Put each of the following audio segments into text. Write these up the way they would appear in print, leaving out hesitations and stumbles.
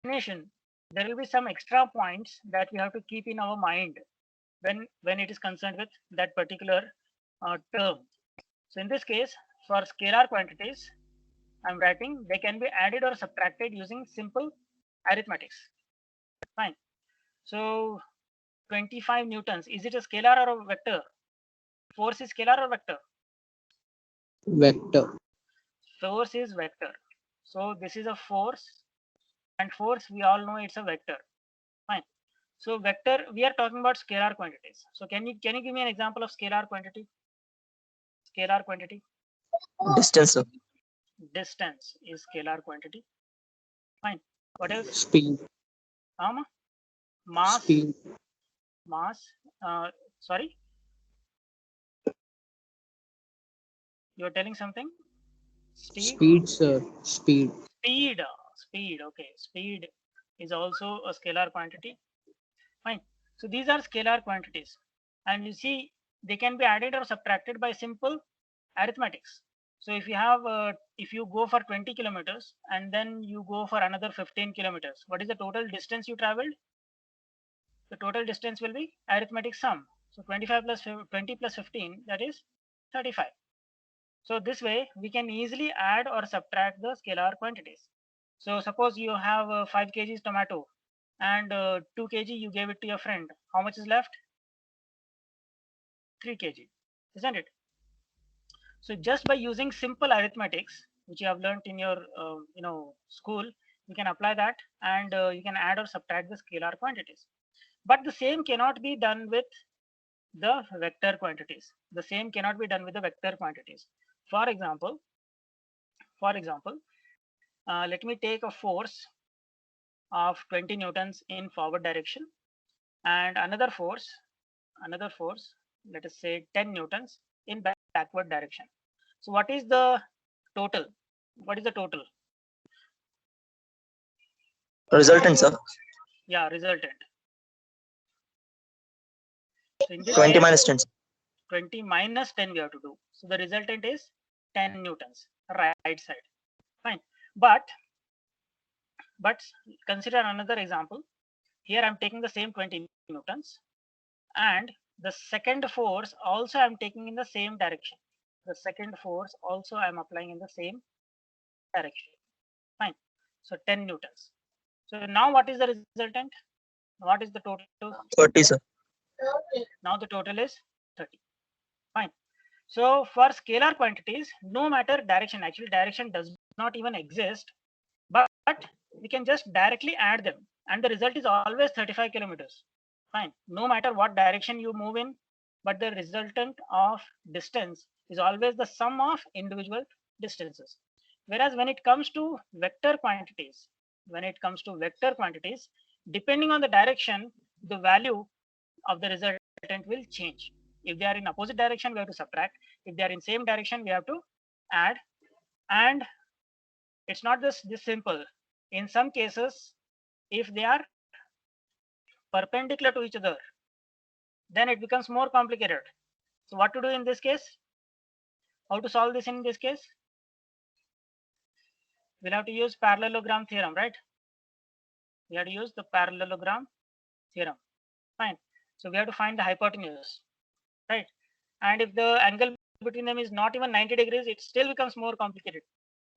definition, there will be some extra points that we have to keep in our mind when it is concerned with that particular term. So in this case, for scalar quantities, I'm writing they can be added or subtracted using simple arithmetics. Fine. So 25 newtons, is it a scalar or a vector? Force is scalar or vector? Vector. Force is vector. So this is a force, and force we all know it's a vector. Fine. So vector, we are talking about scalar quantities. So can you give me an example of scalar quantity? Scalar quantity. Distance, sir. Distance is scalar quantity. Fine. What else? Speed. Mass. Speed. Mass. Sorry. You're telling something? Speed, sir. Speed. Speed. Speed. Okay. Speed is also a scalar quantity. Fine. So these are scalar quantities, and you see they can be added or subtracted by simple arithmetics. So if you have, if you go for 20 kilometers and then you go for another 15 kilometers, what is the total distance you traveled? The total distance will be arithmetic sum. So 25 plus 20 plus 15, that is 35. So this way we can easily add or subtract the scalar quantities. So suppose you have 5 kgs tomato and 2 kg you gave it to your friend. How much is left? 3 kg, isn't it? So just by using simple arithmetics, which you have learned in your school, you can apply that, and you can add or subtract the scalar quantities. But the same cannot be done with the vector quantities. The same cannot be done with the vector quantities. For example, let me take a force of 20 newtons in forward direction and another force, let us say 10 newtons in backward direction. So what is the total? What is the total? Resultant, sir. Yeah, resultant. So in this 20 case, minus 10. 20 minus 10 we have to do. So the resultant is 10 newtons, right side. Fine. But consider another example. Here I'm taking the same 20 newtons, and the second force also I'm taking in the same direction. The second force also I'm applying in the same direction. Fine. So 10 newtons. So now what is the resultant? What is the total? 30, sir. Now the total is 30. Fine. So for scalar quantities, no matter direction, actually direction does not even exist, but we can just directly add them, and the result is always 35 kilometers. Fine. No matter what direction you move in, but the resultant of distance is always the sum of individual distances. Whereas when it comes to vector quantities, depending on the direction, the value of the resultant will change. If they are in opposite direction, we have to subtract. If they are in same direction, we have to add. And it's not this simple. In some cases, if they are perpendicular to each other, then it becomes more complicated. So what to do in this case? How to solve this in this case? We'll have to use parallelogram theorem, right? We have to use the parallelogram theorem. Fine. So we have to find the hypotenuse, right? And if the angle between them is not even 90 degrees, it still becomes more complicated.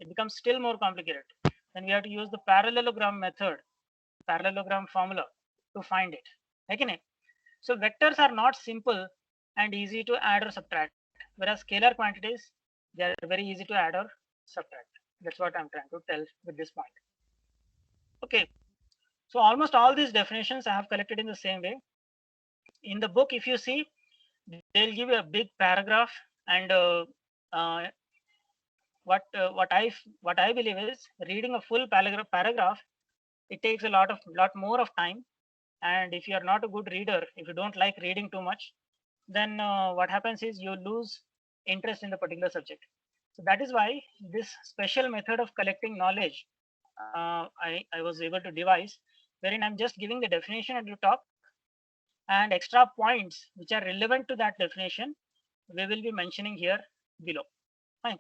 It becomes still more complicated. Then we have to use the parallelogram method, parallelogram formula to find it. Okay? So vectors are not simple and easy to add or subtract, whereas scalar quantities, they are very easy to add or subtract. That's what I'm trying to tell with this point. Okay. So almost all these definitions I have collected in the same way. In the book, if you see, they'll give you a big paragraph, and what I believe is reading a full paragraph. It takes a lot more of time, and if you are not a good reader, if you don't like reading too much, then what happens is you lose interest in the particular subject. So that is why this special method of collecting knowledge I was able to devise, wherein I'm just giving the definition at the top, and extra points which are relevant to that definition we will be mentioning here below. Fine.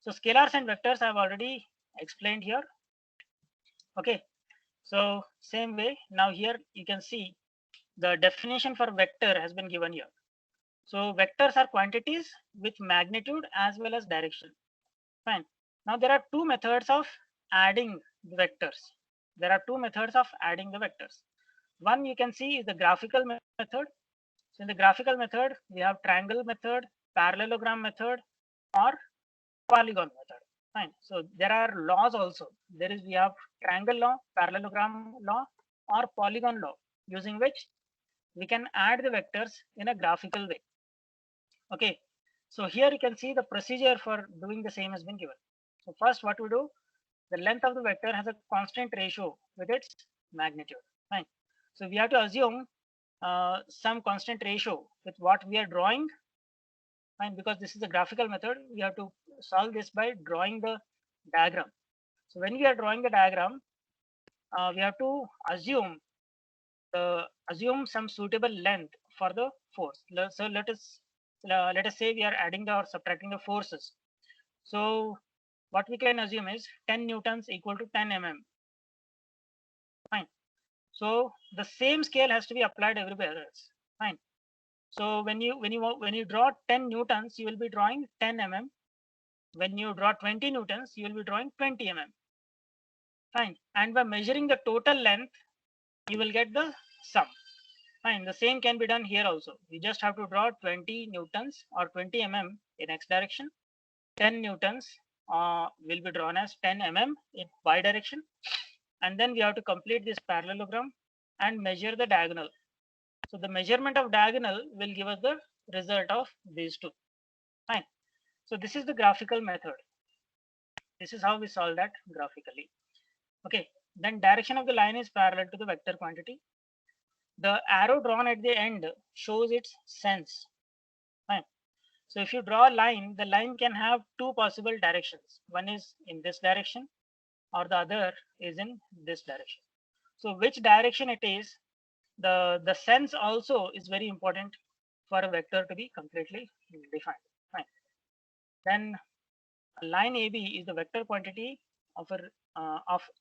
So scalars and vectors I have already explained here. Okay. So same way, now here you can see the definition for vector has been given here. So vectors are quantities with magnitude as well as direction. Fine. Now there are two methods of adding the vectors. There are two methods of adding the vectors. One you can see is the graphical method. So in the graphical method, we have triangle method, parallelogram method, or polygon method. Fine. So there are laws also. We have triangle law, parallelogram law, or polygon law, using which we can add the vectors in a graphical way. Okay. So here you can see the procedure for doing the same has been given. So first what we do, the length of the vector has a constant ratio with its magnitude. Fine. So we have to assume some constant ratio with what we are drawing. Fine, because this is a graphical method, we have to solve this by drawing the diagram. So when we are drawing the diagram, we have to assume some suitable length for the force. So let us say we are adding or subtracting the forces. So what we can assume is 10 newtons equal to 10 mm. Fine. So the same scale has to be applied everywhere else. Fine. So when you draw 10 newtons, you will be drawing 10 mm. When you draw 20 newtons, you will be drawing 20 mm. Fine. And by measuring the total length, you will get the sum. Fine. The same can be done here also. You just have to draw 20 newtons or 20 mm in x direction. 10 newtons will be drawn as 10 mm in y direction. And then we have to complete this parallelogram and measure the diagonal. So the measurement of diagonal will give us the result of these two. Fine. So this is the graphical method. This is how we solve that graphically. Okay. Then direction of the line is parallel to the vector quantity. The arrow drawn at the end shows its sense. Fine. So if you draw a line, the line can have two possible directions. One is in this direction or the other is in this direction. So which direction it is, the sense also is very important for a vector to be completely defined. Fine. Then line AB is the vector quantity of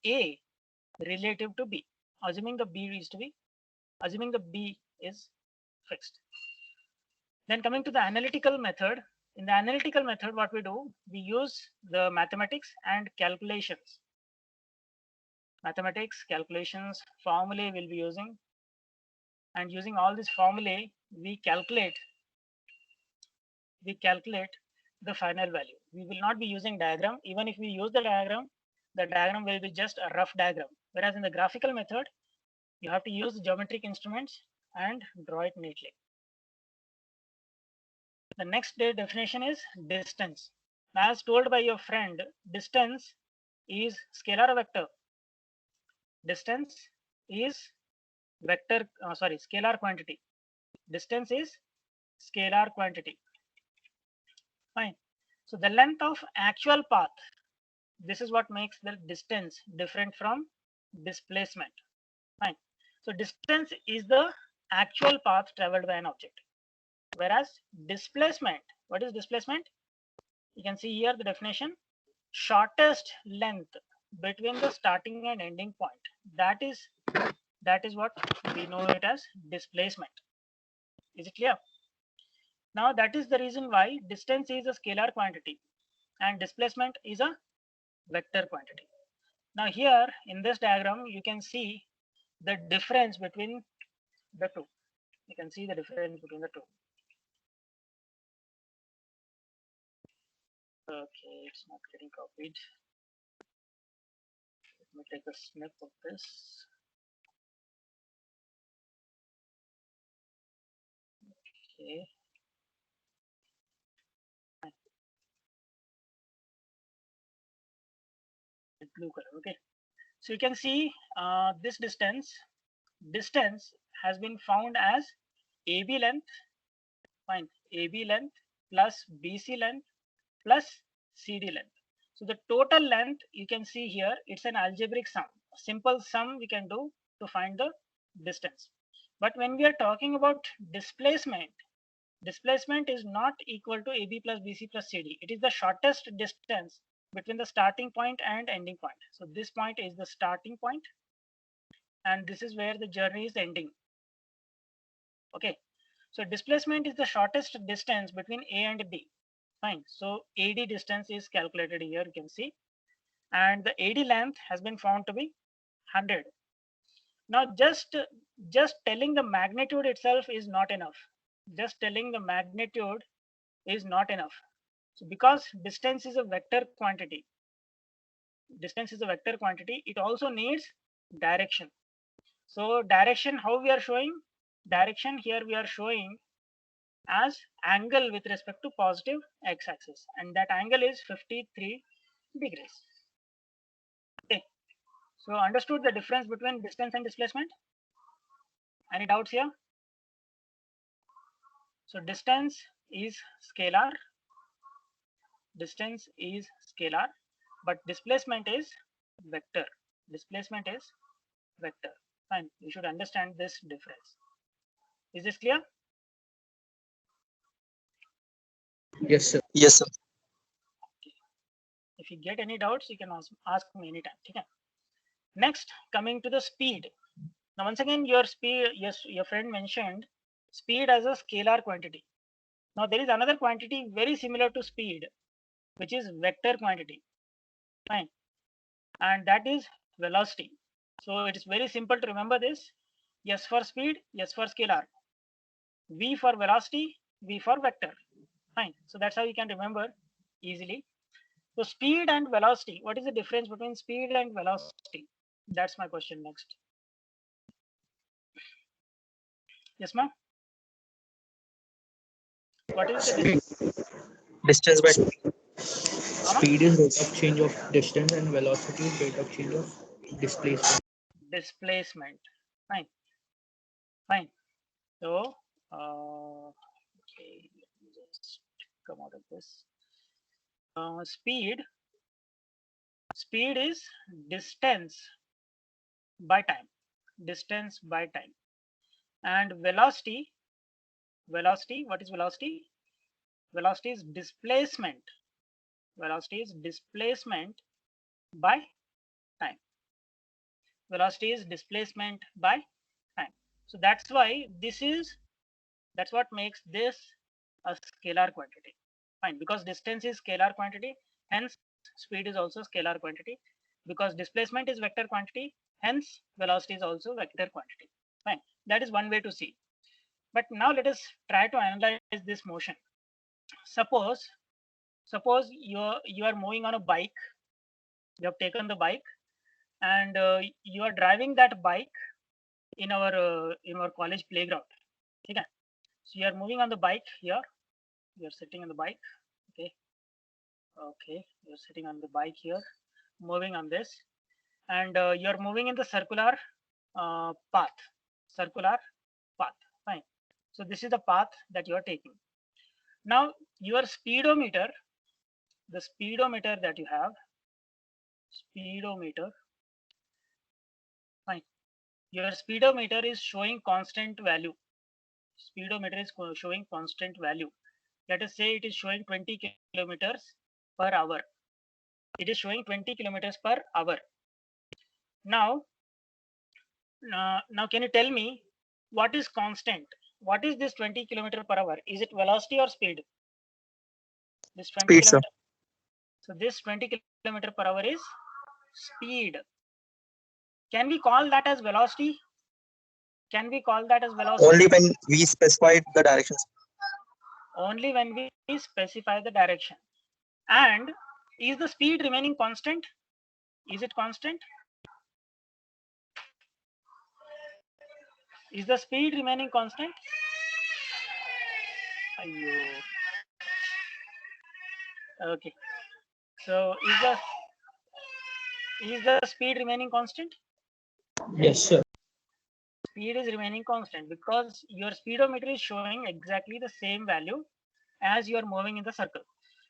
A relative to B, assuming the B is fixed. Then coming to the analytical method, in the analytical method, what we do, we use the mathematics and calculations. Mathematics, calculations, formulae we'll be using, and using all these formulae, we calculate the final value. We will not be using diagram. Even if we use the diagram will be just a rough diagram. Whereas in the graphical method, you have to use geometric instruments and draw it neatly. The next definition is distance. As told by your friend, distance is scalar or vector. Distance is scalar quantity. Distance is scalar quantity. Fine. So the length of actual path, this is what makes the distance different from displacement. Fine. So distance is the actual path traveled by an object. Whereas displacement, what is displacement? You can see here the definition, shortest length between the starting and ending point. That is what we know it as displacement. Is it clear? Now that is the reason why distance is a scalar quantity and displacement is a vector quantity. Now here in this diagram, you can see the difference between the two. You can see the difference between the two. Okay, it's not getting copied. Let me take a snip of this. Okay. Blue color. Okay. So you can see this distance has been found as AB length, fine, AB length plus BC length plus CD length. So the total length you can see here, it's an algebraic sum, a simple sum we can do to find the distance. But when we are talking about displacement is not equal to AB plus BC plus CD. It is the shortest distance between the starting point and ending point. So this point is the starting point and this is where the journey is ending. Okay, so displacement is the shortest distance between A and B. Fine. So AD distance is calculated here, you can see, and the AD length has been found to be 100. Now just telling the magnitude itself is not enough. Just telling the magnitude is not enough. So because distance is a vector quantity, it also needs direction. So direction, how we are showing? Direction here we are showing as angle with respect to positive x-axis, and that angle is 53 degrees. Okay. So understood the difference between distance and displacement? Any doubts here? So distance is scalar, but displacement is vector. Fine, you should understand this difference. Is this clear? Yes, sir. Yes, sir. If you get any doubts, you can ask me anytime. Okay. Next, coming to the speed. Now, once again, your speed, yes, your friend mentioned speed as a scalar quantity. Now, there is another quantity very similar to speed, which is vector quantity. Fine. And that is velocity. So it is very simple to remember this. S for speed, S for scalar. V for velocity, V for vector. Fine. So that's how you can remember easily. So speed and velocity, what is the difference between speed and velocity? That's my question next. Yes, ma'am. What is the difference? Distance by Speed is rate of change of distance and velocity is rate of change of displacement. Displacement. Fine. Fine. So, okay, let me just come out of this. Speed is distance by time. And velocity, what is velocity? Velocity is displacement. By time. Velocity is displacement by time. So that's why that's what makes this a scalar quantity. Fine, because distance is scalar quantity, hence speed is also scalar quantity. Because displacement is vector quantity, hence velocity is also vector quantity. Fine, that is one way to see. But now let us try to analyze this motion. Suppose you are moving on a bike. You have taken the bike, and you are driving that bike in our college playground. Okay, so you are moving on the bike here. You are sitting on the bike. Okay, you're sitting on the bike here, moving on this, and you're moving in the circular path. Fine. So this is the path that you are taking. Now your speedometer, the speedometer that you have, fine. Your speedometer is showing constant value. Let us say it is showing 20 kilometers per hour. It is showing 20 kilometers per hour. Now, can you tell me what is constant? What is this 20 kilometer per hour? Is it velocity or speed? This 20 speed, sir. kilometer. So this 20 kilometer per hour is speed. Can we call that as velocity? Only when we specified the directions. Only when we specify the direction. And is the speed remaining constant? Is it constant? Is the speed remaining constant? Okay. So is the speed remaining constant? Yes, sir. Speed is remaining constant because your speedometer is showing exactly the same value as you are moving in the circle.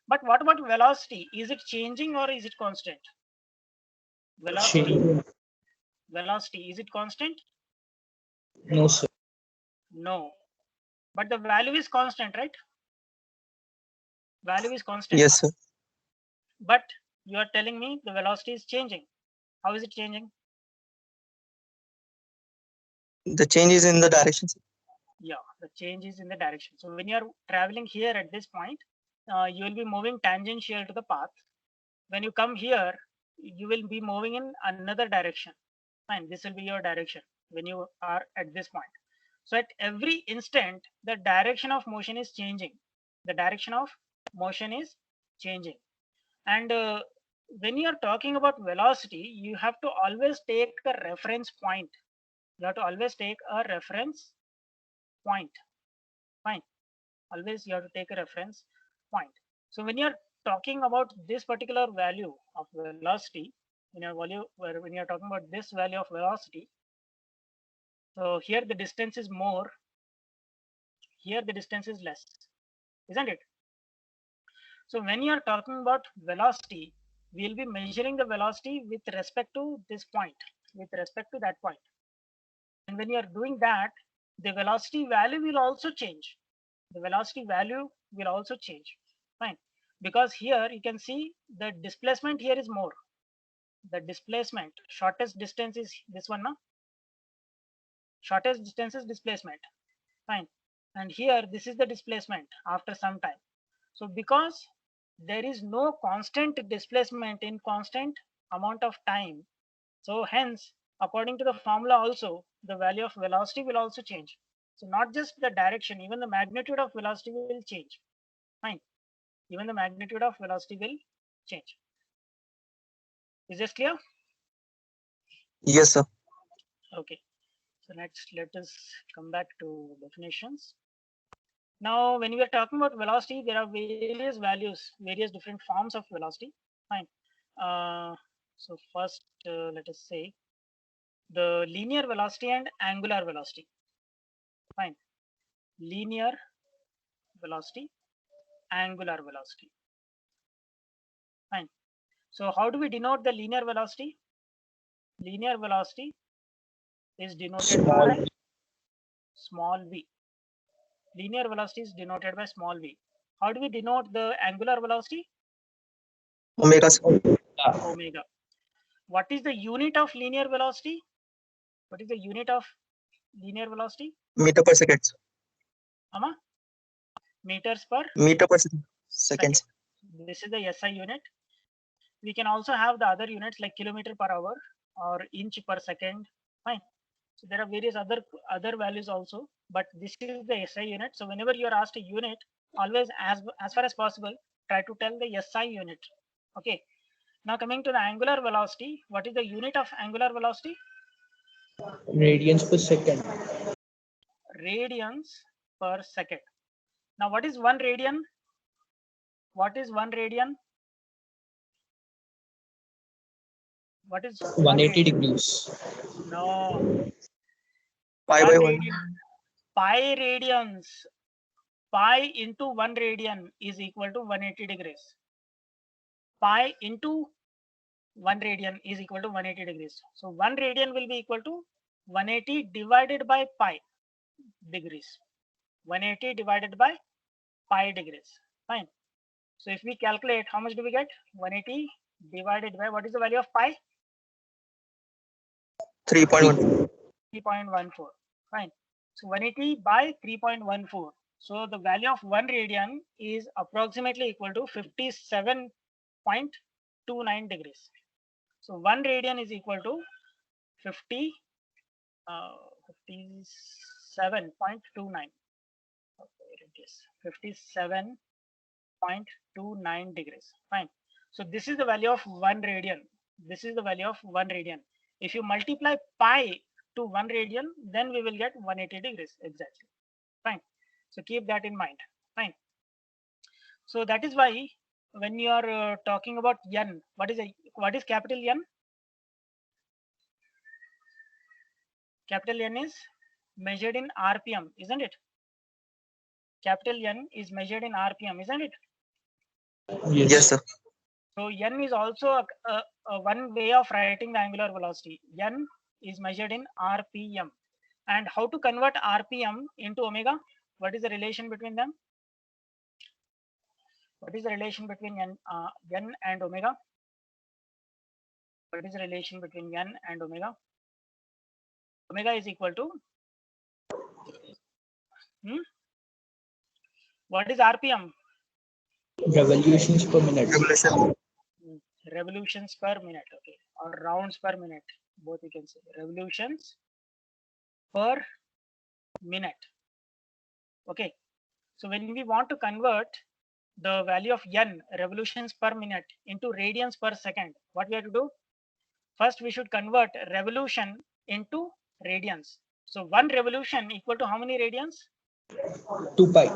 But what about velocity? Is it changing or is it constant? Velocity, is it constant? No, sir. No. But the value is constant, right? Value is constant. Yes, sir. But you are telling me the velocity is changing. How is it changing? The change is in the direction, sir. Yeah, the change is in the direction. So when you are traveling here at this point, you will be moving tangential to the path. When you come here, you will be moving in another direction. Fine, this will be your direction when you are at this point. So at every instant, the direction of motion is changing. The direction of motion is changing. And when you are talking about velocity, you have to always take a reference point. You have to always take a reference point. Fine. Always you have to take a reference point. So when you're talking about this particular value of velocity, when you're talking about this value of velocity, so here the distance is more, here the distance is less, isn't it? So when you are talking about velocity, we'll be measuring the velocity with respect to this point, with respect to that point. And when you are doing that, the velocity value will also change. The velocity value will also change. Fine. Because here you can see the displacement here is more. The displacement, shortest distance is this one, no? Shortest distance is displacement. Fine. And here this is the displacement after some time. So because there is no constant displacement in constant amount of time, so hence according to the formula also the value of velocity will also change. So not just the direction, even the magnitude of velocity will change. Fine. Even the magnitude of velocity will change. Is this clear? Yes, sir. Okay. So next, let us come back to definitions. Now, when we are talking about velocity, there are various values, various different forms of velocity. Fine. So first, let us say the linear velocity and angular velocity. Fine. Linear velocity, angular velocity. Fine. So how do we denote the linear velocity? Linear velocity is denoted by small v. Linear velocity is denoted by small v. How do we denote the angular velocity? Omega, sir. Omega. What is the unit of linear velocity? What is the unit of linear velocity? Meter per second, sir. Ama? Meters per Meter per second. second. Seconds. This is the SI unit. We can also have the other units like kilometer per hour or inch per second. Fine. So there are various other values also, but this is the SI unit. So whenever you are asked a unit, always as far as possible, try to tell the SI unit. Okay. Now coming to the angular velocity, what is the unit of angular velocity? Radians per second. Radians per second. Now what is 1 radian? What is 1 radian? What is 180 radian? degrees. No. Pi 1 by 1. radian. Pi radians. Pi into 1 radian is equal to 180 degrees. Pi into 1 radian is equal to 180 degrees. So 1 radian will be equal to 180 divided by pi degrees. 180 divided by pi degrees. Fine. So if we calculate, how much do we get? 180 divided by, what is the value of pi? 3.1. 3.14. Fine. So 180 by 3.14. So the value of 1 radian is approximately equal to 57.29 degrees. So 1 radian is equal to 57.29. Okay, it is 57.29 degrees. Fine. So this is the value of 1 radian. This is the value of 1 radian. If you multiply pi to 1 radian, then we will get 180 degrees exactly. Fine. So keep that in mind. Fine. So that is why when you are talking about n, what is capital N? Capital N is measured in RPM, isn't it? Capital N is measured in RPM, isn't it? Yes. Yes, sir. So N is also a one way of writing the angular velocity. N is measured in RPM. And how to convert RPM into omega? What is the relation between them? What is the relation between N and omega? What is the relation between N and omega? Omega is equal to What is RPM? Revolutions per minute. Revolution. Revolutions per minute, okay, or rounds per minute, both you can say. Revolutions per minute. Okay, so when we want to convert the value of n, revolutions per minute, into radians per second, what we have to do? First, we should convert revolution into radians. So one revolution equal to how many radians? 2 pi.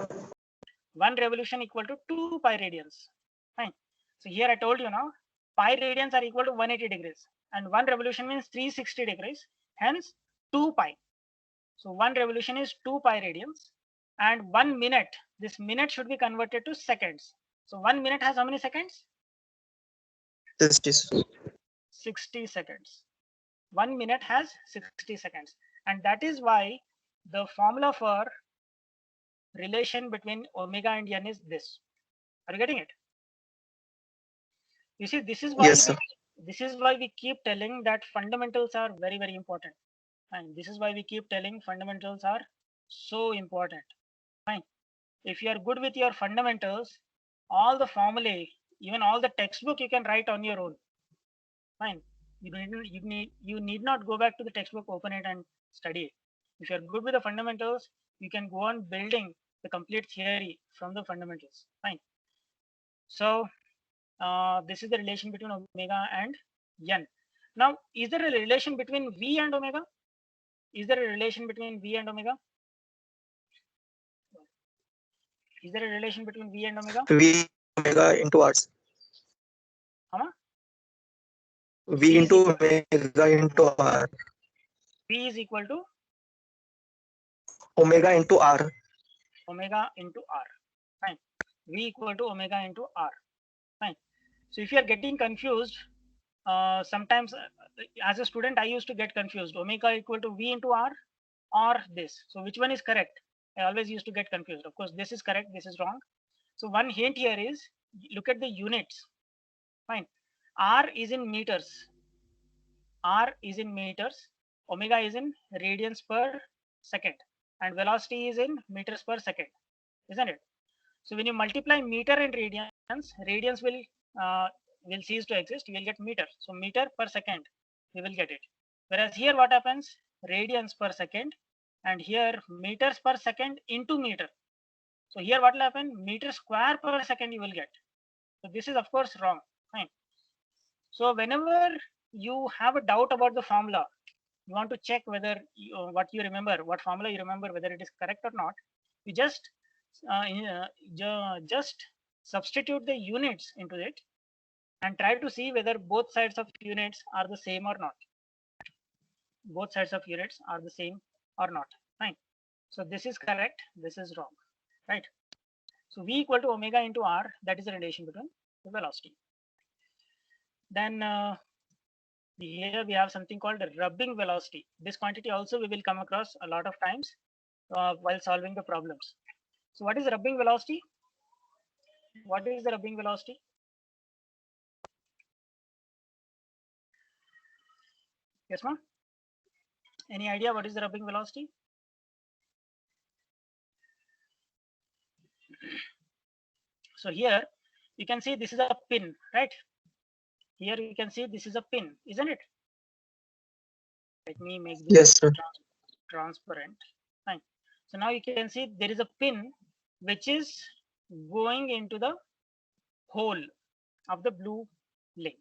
One revolution equal to 2 pi radians. Fine. So here I told you now, pi radians are equal to 180 degrees, and one revolution means 360 degrees. Hence 2 pi. So one revolution is 2 pi radians, and 1 minute, this minute should be converted to seconds. So 1 minute has how many seconds? 60 seconds. 1 minute has 60 seconds, and that is why the formula for relation between omega and n is this. Are you getting it? You see, this is why Yes, sir. we keep telling that fundamentals are very, very important. And this is why we keep telling fundamentals are so important. Fine. If you are good with your fundamentals, all the formulae, even all the textbook, you can write on your own. Fine. You need not go back to the textbook, open it and study it. If you are good with the fundamentals, you can go on building the complete theory from the fundamentals. Fine. So this is the relation between omega and n. Now, is there a relation between V and omega? Is there a relation between V and omega? Is there a relation between V and omega? V omega into R. Huh? V into omega into R. V is equal to Omega into R. omega into R. Fine. V equal to omega into R. Fine. So if you are getting confused, sometimes as a student I used to get confused. Omega equal to V into R or this. So which one is correct? I always used to get confused. Of course, this is correct, this is wrong. So one hint here is look at the units. Fine. R is in meters. R is in meters. Omega is in radians per second, and velocity is in meters per second, isn't it? So when you multiply meter and radians, radians will cease to exist. You will get meter. So meter per second, you will get it. Whereas here, what happens? Radians per second, and here meters per second into meter. So here, what will happen? Meter square per second you will get. So this is of course wrong. Fine. So whenever you have a doubt about the formula, you want to check whether what you remember, what formula you remember, whether it is correct or not, you just substitute the units into it and try to see whether both sides of units are the same or not. Both sides of units are the same or not. Fine. So this is correct, this is wrong, right? So V equal to omega into R, that is the relation between the velocity. Then here we have something called rubbing velocity. This quantity also we will come across a lot of times while solving the problems. So what is rubbing velocity? What is the rubbing velocity? Yes, ma'am? Any idea what is the rubbing velocity? So here you can see this is a pin, right? Here you can see this is a pin, isn't it? Let me make this Yes, sir. transparent. Fine. So now you can see there is a pin which is going into the hole of the blue link.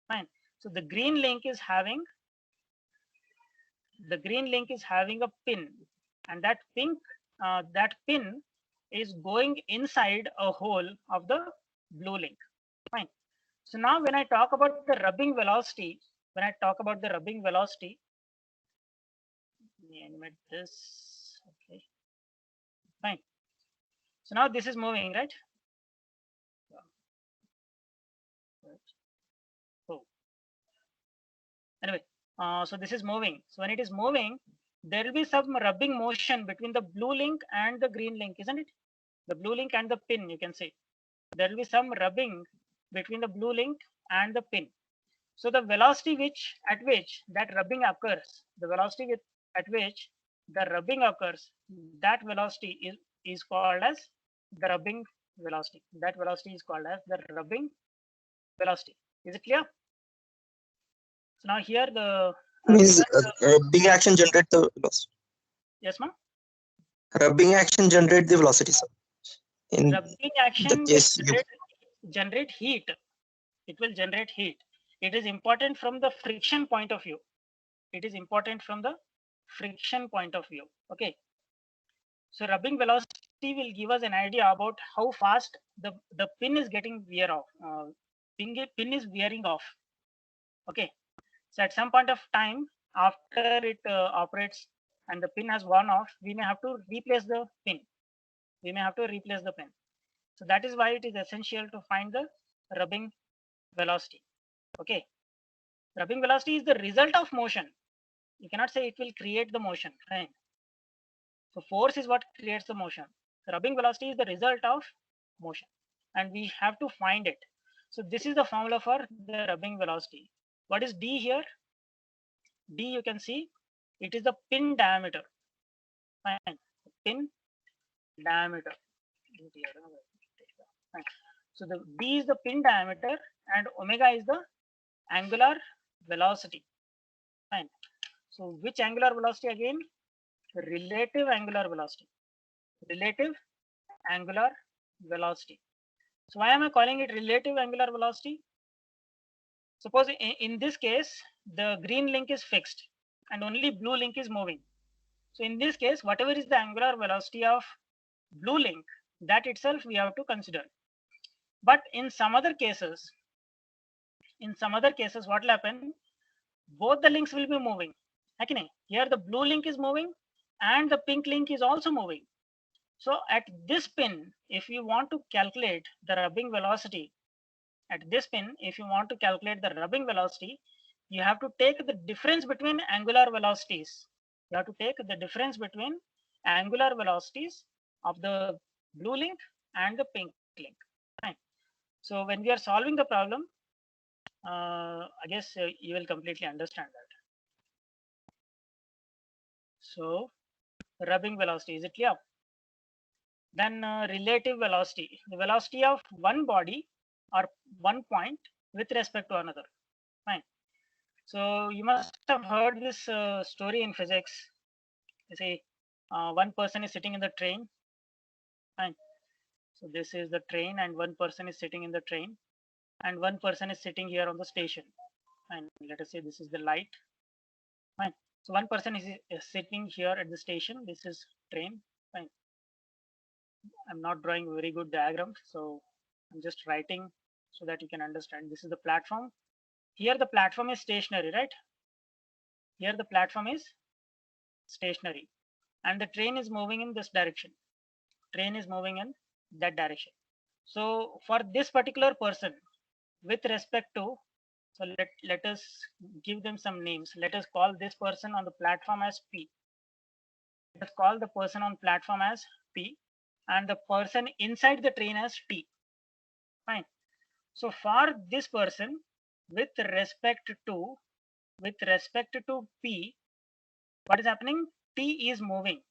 Fine. So the green link is having a pin, and that pin is going inside a hole of the blue link. Fine. So now when I talk about the rubbing velocity, let me animate this. Okay. Fine. So now this is moving, right? Oh. Anyway, so this is moving. So when it is moving, there will be some rubbing motion between the blue link and the green link, isn't it? The blue link and the pin, you can say. There will be some rubbing between the blue link and the pin. So the velocity at which that rubbing occurs, the velocity at which the rubbing occurs, that velocity is called as the rubbing velocity. That velocity is called as the rubbing velocity. Is it clear? So now here the Means rubbing action generate the velocity. yes, ma'am. Rubbing action generate the velocity, sir. In Rubbing action will case you generate heat. It will generate heat. It is important from the friction point of view. It is important from the friction point of view. Okay. So rubbing velocity will give us an idea about how fast the pin is getting wear off. Pin is wearing off. Okay. So at some point of time after it operates and the pin has worn off, we may have to replace the pin. We may have to replace the pin. So that is why it is essential to find the rubbing velocity. Okay. Rubbing velocity is the result of motion. You cannot say it will create the motion, right? So force is what creates the motion. So rubbing velocity is the result of motion and we have to find it. So this is the formula for the rubbing velocity. What is D here? D, you can see it is the pin diameter. Fine. Pin diameter. Fine. So the D is the pin diameter and omega is the angular velocity. Fine. So which angular velocity again? Relative angular velocity. Relative angular velocity. So why am I calling it relative angular velocity? Suppose in this case, the green link is fixed and only blue link is moving. So in this case, whatever is the angular velocity of blue link, that itself we have to consider. But in some other cases, what will happen? Both the links will be moving. Okay, here the blue link is moving and the pink link is also moving. So at this pin, if you want to calculate the rubbing velocity, you have to take the difference between angular velocities. You have to take the difference between angular velocities of the blue link and the pink link. Fine. So when we are solving the problem, I guess you will completely understand that. So rubbing velocity, is it clear? Then relative velocity, the velocity of one body or one point with respect to another. Fine. So you must have heard this story in physics. You say one person is sitting in the train. Fine. So this is the train and one person is sitting in the train and one person is sitting here on the station. And let us say this is the light. Fine. So one person is sitting here at the station. This is train. Fine. I'm not drawing a very good diagram, so I'm just writing so that you can understand. This is the platform. Here the platform is stationary, right? Here the platform is stationary and the train is moving in this direction. Train is moving in that direction. So for this particular person, with respect to, so let us give them some names. Let us call this person on the platform as P. Let's call the person on platform as P and the person inside the train as T. Fine. So for this person, with respect to P, what is happening? T is moving.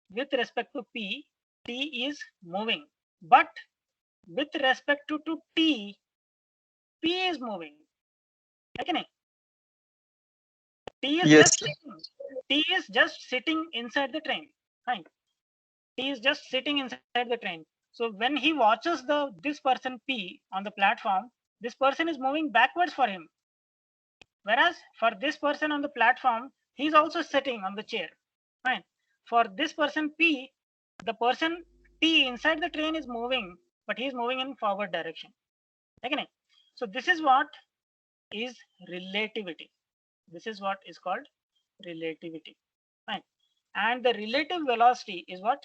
With respect to P, T is moving. But with respect to T, P is moving. Okay? T is just sitting inside the train. Fine. T is just sitting inside the train. So when he watches this person P on the platform, this person is moving backwards for him. Whereas for this person on the platform, he's also sitting on the chair. Fine. For this person P, the person T inside the train is moving, but he's moving in forward direction. Okay? So this is what is relativity. This is what is called relativity. Fine. And the relative velocity is what?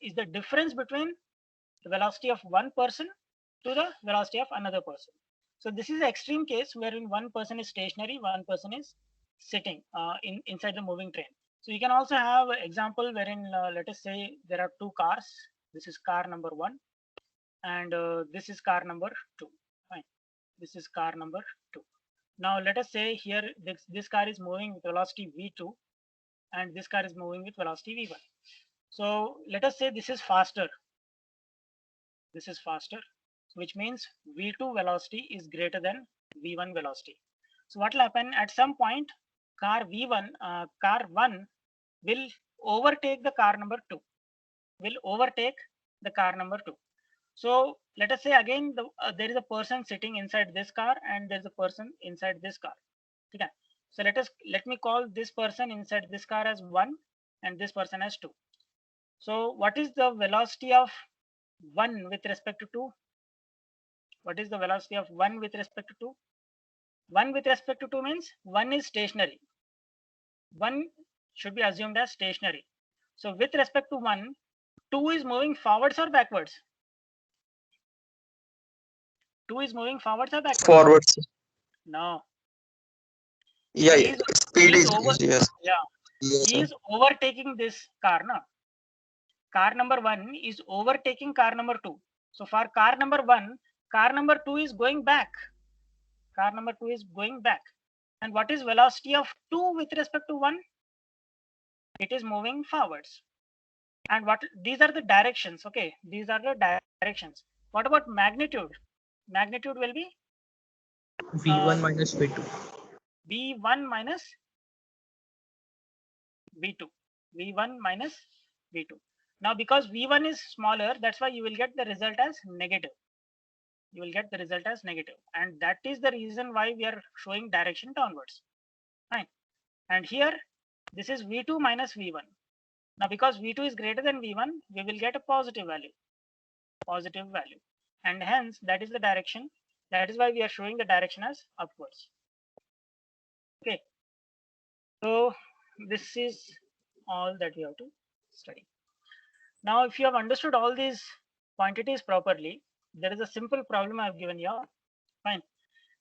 Is the difference between the velocity of one person to the velocity of another person. So this is the extreme case wherein one person is stationary, one person is sitting inside the moving train. So you can also have an example wherein let us say there are two cars. This is car number 1 and this is car number 2. Fine. This is car number 2. Now let us say here this car is moving with velocity v2 and this car is moving with velocity v1. So let us say this is faster. This is faster, which means v2 velocity is greater than v1 velocity. So what will happen at some point? Car 1 will overtake the car number 2. Will overtake the car number 2. So let us say again there is a person sitting inside this car and there is a person inside this car. Okay. So let me call this person inside this car as 1 and this person as 2. So what is the velocity of 1 with respect to 2? What is the velocity of 1 with respect to 2? 1 with respect to 2 means 1 is stationary. 1 should be assumed as stationary. So with respect to 1, 2 is moving forwards or backwards? 2 is moving forwards or backwards? Forwards. No. Yeah, He yeah. is, Speed he is is over, yes. yeah, Yes, he sir. is overtaking this car. No? Car number 1 is overtaking car number 2. So for car number 1, car number 2 is going back. Car number 2 is going back. And what is velocity of 2 with respect to 1? It is moving forwards. And what these are the directions. Okay, these are the directions. What about magnitude? Magnitude will be V1 minus V2. v1 minus v2. v1 minus v2. Now because v1 is smaller, that's why you will get the result as negative. You will get the result as negative, and that is the reason why we are showing direction downwards. Fine. And here this is v2 minus v1. Now because v2 is greater than v1, we will get a positive value. Positive value. And hence that is the direction. That is why we are showing the direction as upwards. Okay. So this is all that we have to study. Now, if you have understood all these quantities properly, there is a simple problem I have given here. Fine.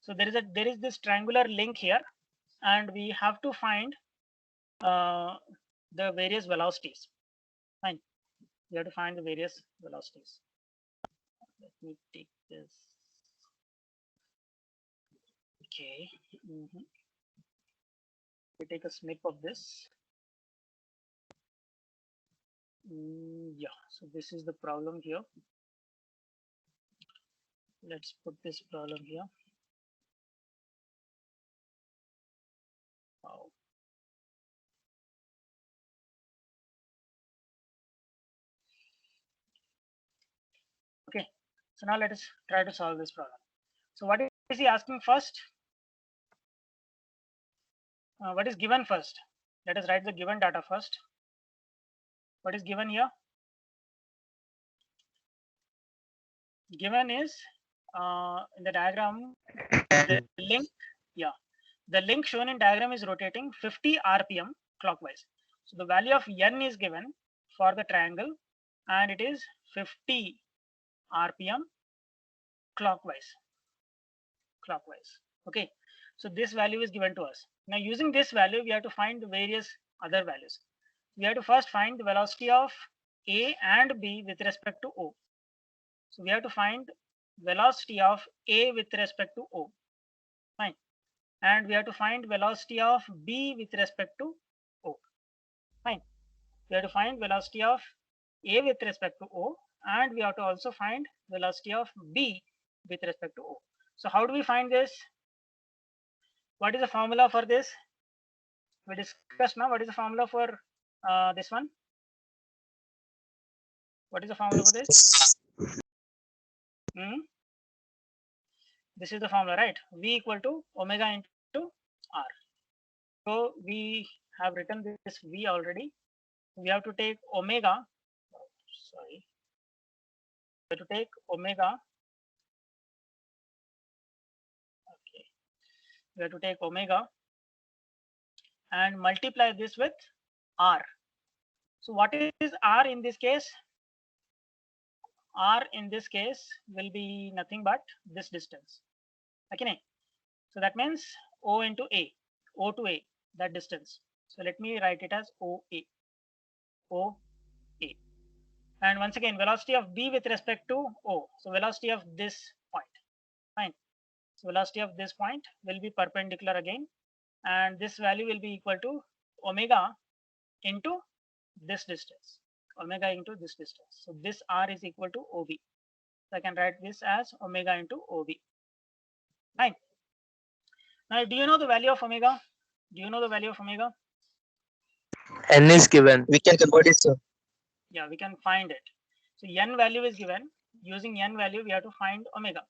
So there is this triangular link here, and we have to find the various velocities. Fine. We have to find the various velocities. Let me take this. Okay. We take a snip of this. Yeah. So this is the problem here. Let's put this problem here. Wow. Okay, so now let us try to solve this problem. So what is he asking first? What is given first? Let us write the given data first. What is given here? Given is in the diagram, the link, yeah, the link shown in diagram is rotating 50 RPM clockwise. So the value of n is given for the triangle, and it is 50 RPM clockwise. Okay, so this value is given to us. Now using this value, we have to find the various other values. We have to first find the velocity of A and B with respect to O. So we have to find velocity of A with respect to O. Fine. And we have to find velocity of B with respect to O. Fine. We have to find velocity of A with respect to O, and we have to also find velocity of B with respect to O. So how do we find this? What is the formula for this? We discussed now. What is the formula for this one? What is the formula for this? This is the formula, right? V equal to omega into R. So we have written this V already. We have to take omega. Sorry. We have to take omega. Okay. We have to take omega and multiply this with R. So what is R in this case? R in this case will be nothing but this distance. Okay. So that means O into A, O to A, that distance. So let me write it as OA, OA. And once again, velocity of B with respect to O. So velocity of this point. Fine. So velocity of this point will be perpendicular again, and this value will be equal to omega into this distance, omega into this distance. So this r is equal to OB. So I can write this as omega into OB. Fine. Now, do you know the value of omega? Do you know the value of omega? N is given. We can convert it, sir. Yeah, we can find it. So n value is given. Using n value, we have to find omega,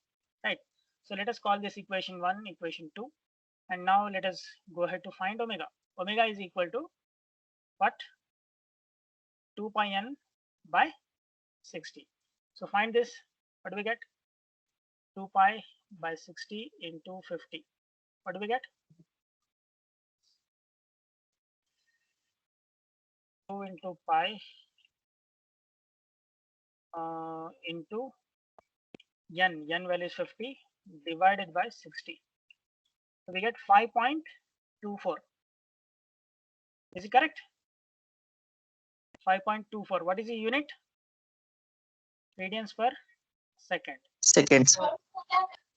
right? So let us call this equation 1, equation 2. And now let us go ahead to find omega. Omega is equal to what? 2 pi n by 60. So find this. What do we get? 2 pi by 60 into 50. What do we get? 2 into pi into n value is 50 divided by 60. So we get 5.24. Is it correct? 5.24. What is the unit? Radians per second. Seconds.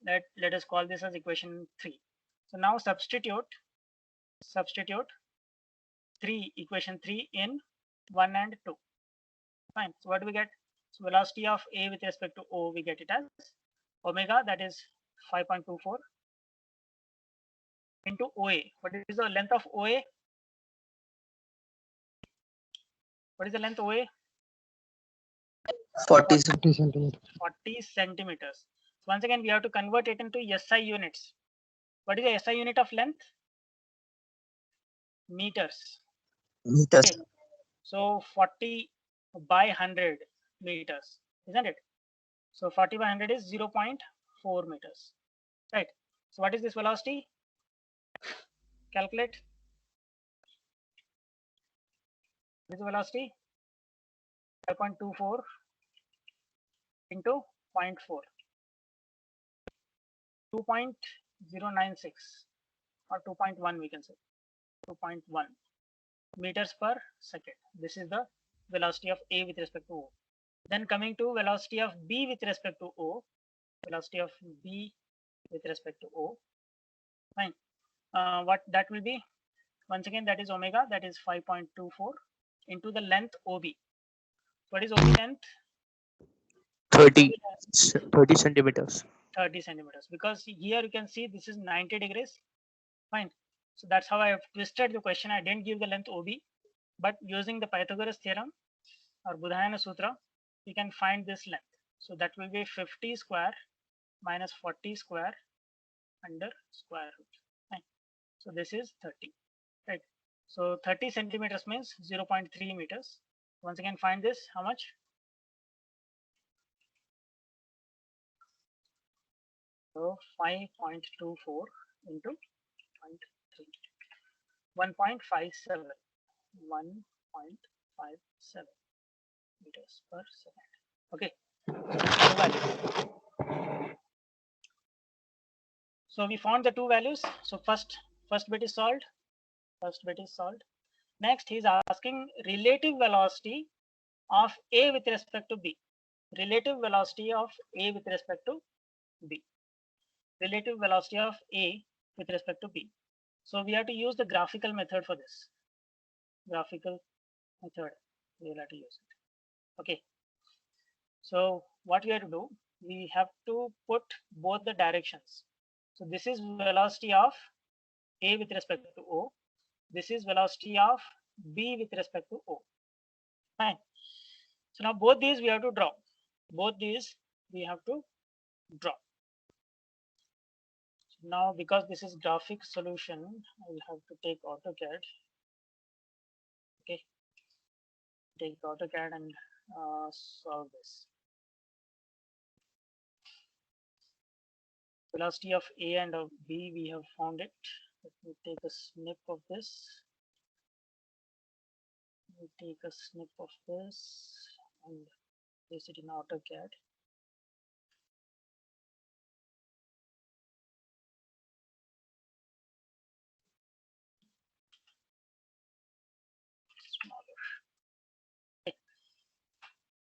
Let us call this as equation 3. So now substitute 3, equation 3 in 1 and 2. Fine. So what do we get? So velocity of A with respect to O, we get it as omega, that is 5.24 into OA. What is the length of OA? What is the length OA? 40 centimeters. 40 centimeters. So once again, we have to convert it into SI units. What is the SI unit of length? Meters. meters. Okay. So 40 by 100 meters, isn't it? So 40 by 100 is 0.4 meters, right? So what is this velocity? Calculate. This is velocity 5.24 into 0.4, 2.096 or 2.1, we can say 2.1 meters per second. This is the velocity of A with respect to O. Then coming to velocity of B with respect to O, velocity of B with respect to O. Fine. What that will be? Once again, that is omega, that is 5.24 into the length OB. What is OB length? 30 centimeters. 30 centimeters. Because here you can see this is 90 degrees. Fine. So that's how I have twisted the question. I didn't give the length OB, but using the Pythagoras theorem or Budhayana Sutra, we can find this length. So that will be 50 square minus 40 square under square root. Fine. So this is 30, right? So 30 centimeters means 0.3 meters. Once again, find this. How much? So 5.24 into 0.3. 1.57. 1.57 meters per second. Okay. So we found the two values. So first bit is solved. Next, he's asking relative velocity of A with respect to B. Relative velocity of A with respect to B. Relative velocity of A with respect to B. So we have to use the graphical method for this. Graphical method, we will have to use it. Okay. So what we have to do, we have to put both the directions. So this is velocity of A with respect to O. This is velocity of B with respect to O. Fine. So now both these we have to draw. Both these we have to draw. So now because this is graphic solution, I will have to take AutoCAD. Okay. Take AutoCAD and solve this. Velocity of A and of B, we have found it. Let me take a snip of this. We take a snip of this and place it in AutoCAD. Smaller. Okay.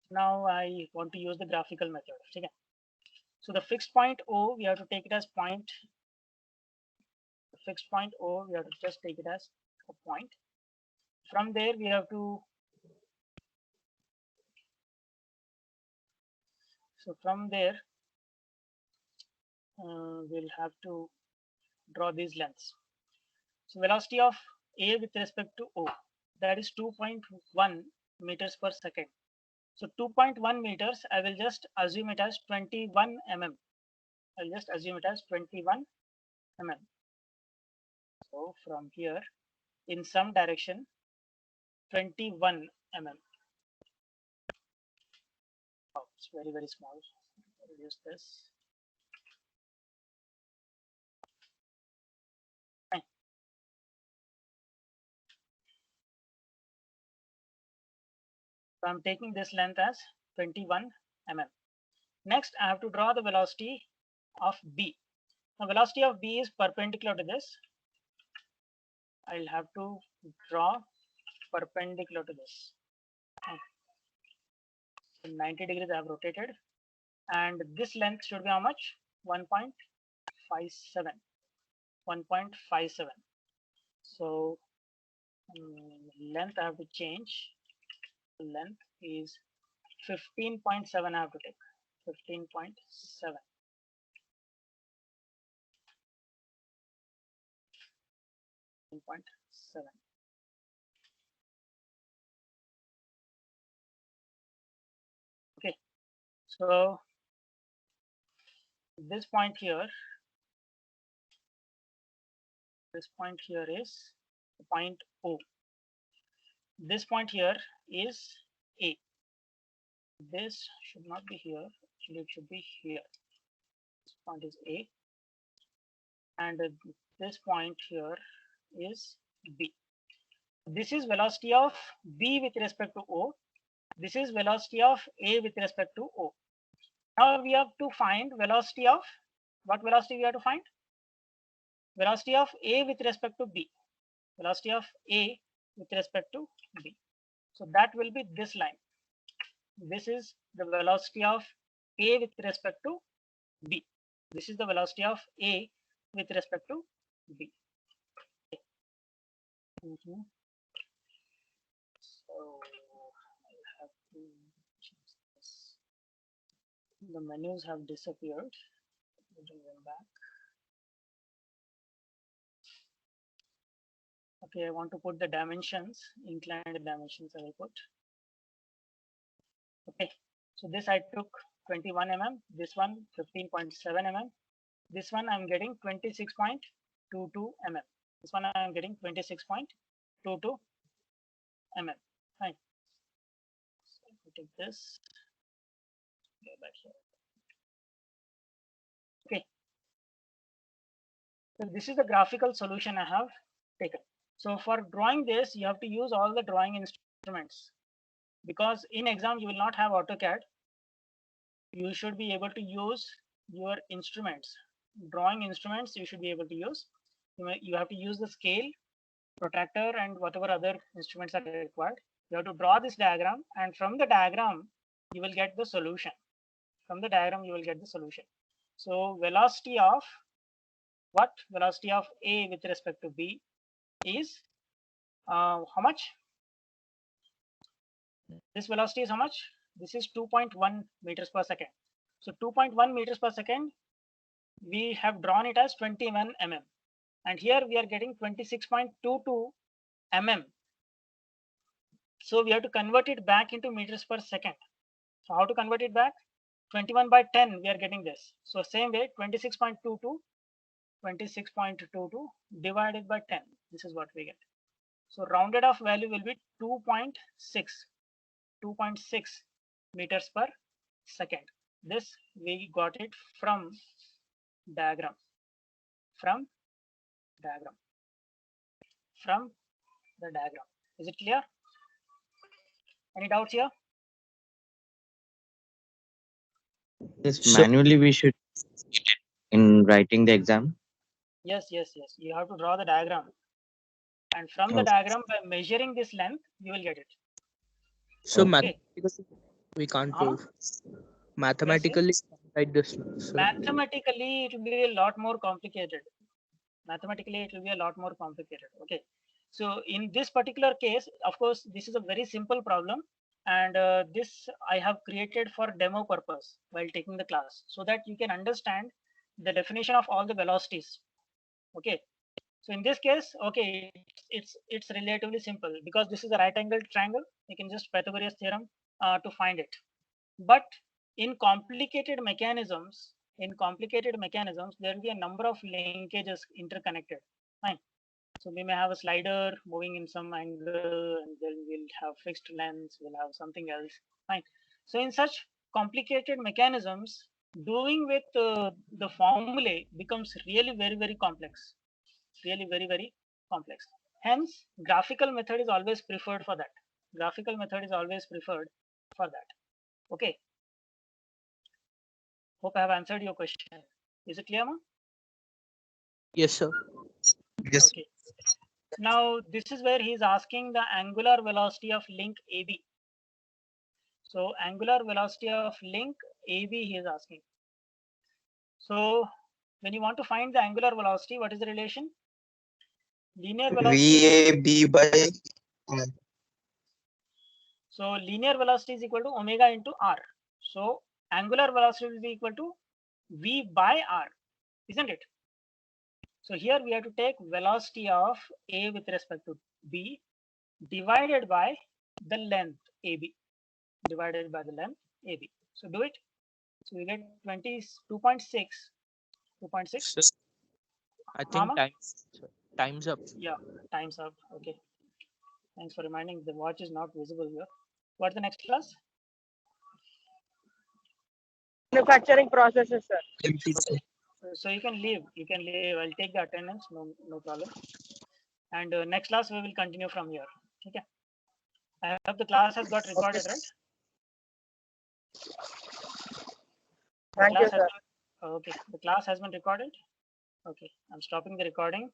Now I want to use the graphical method. Okay. So the fixed point O, we have to take it as point. The fixed point O, we have to just take it as a point. From there, we have to. So from there, we'll have to draw these lengths. So velocity of A with respect to O, that is 2.1 meters per second. So 2.1 meters, I will just assume it as 21 mm. I'll just assume it as 21 mm. So from here, in some direction, 21 mm. Oh, it's very, very small. Reduce this. Fine. So I'm taking this length as 21 mm. Next, I have to draw the velocity of B. Now, velocity of B is perpendicular to this. I'll have to draw perpendicular to this. In 90 degrees, I have rotated, and this length should be how much? 1.57. 1.57. So length I have to change. Length is 15.7. I have to take 15.7. 15.7. Okay, so this point here is the point O. This point here is A. This should not be here, actually it should be here. This point is A, and this point here is B. This is velocity of B with respect to O. This is velocity of A with respect to O. Now we have to find velocity of, what velocity we have to find? Velocity of A with respect to B. Velocity of A with respect to B. So that will be this line. This is the velocity of A with respect to B. This is the velocity of A with respect to B. So I have to change this. The menus have disappeared. Bring them back. Okay, I want to put the dimensions, inclined dimensions I will put. Okay, so this I took 21 mm, this one 15.7 mm, this one I'm getting 26.22 mm. This one I'm getting 26.22 mm. Fine. So if we take this, go back here. Okay. So this is the graphical solution I have taken. So for drawing this, you have to use all the drawing instruments, because in exam you will not have AutoCAD. You should be able to use your instruments, drawing instruments. You should be able to use. You have to use the scale, protractor, and whatever other instruments are required. You have to draw this diagram, and from the diagram you will get the solution. From the diagram you will get the solution. So velocity of what? Velocity of A with respect to B is how much? This velocity is how much? This is 2.1 meters per second. So 2.1 meters per second, we have drawn it as 21 mm, and here we are getting 26.22 mm. So we have to convert it back into meters per second. So how to convert it back? 21 by 10, we are getting this. So same way, 26.22 divided by 10. This is what we get. So rounded off value will be 2.6 meters per second. This we got it from diagram. From the diagram. Is it clear? Any doubts here? Yes, So- manually we should in writing the exam. Yes. You have to draw the diagram. And from the Okay. diagram, by measuring this length, you will get it. So Okay. mathematically we can't Huh? prove. Mathematically Write this. So, Mathematically, it will be a lot more complicated. Mathematically, it will be a lot more complicated. Okay. So in this particular case, of course, this is a very simple problem, and this I have created for demo purpose while taking the class, so that you can understand the definition of all the velocities. Okay. So in this case, okay, it's relatively simple because this is a right angled triangle. You can just Pythagoras theorem to find it. But in complicated mechanisms, there will be a number of linkages interconnected. Fine. So we may have a slider moving in some angle, and then we'll have fixed lengths, we'll have something else. Fine. So in such complicated mechanisms, doing with the formulae becomes really very complex. Really very complex. Hence, graphical method is always preferred for that. Graphical method is always preferred for that. Okay. Hope I have answered your question. Is it clear, ma? yes, sir. Yes. Okay. Now, this is where he is asking the angular velocity of link AB. So, angular velocity of link AB he is asking. So, when you want to find the angular velocity, what is the relation? Linear velocity. VAB by So, linear velocity is equal to omega into r. So, angular velocity will be equal to V by r, isn't it? So here we have to take velocity of A with respect to B divided by the length AB, divided by the length AB. So do it. So we get 22.6. 2.6. Sir, I think Mama? time's up. Yeah, time's up. Okay. Thanks for reminding. The watch is not visible here. What's the next class? Manufacturing processes, sir. MPC. So you can leave. You can leave. I'll take the attendance. No problem. And next class we will continue from here. Okay. I hope the class has got recorded, right? Thank you, sir. Okay, the class has been recorded. Okay, I'm stopping the recording.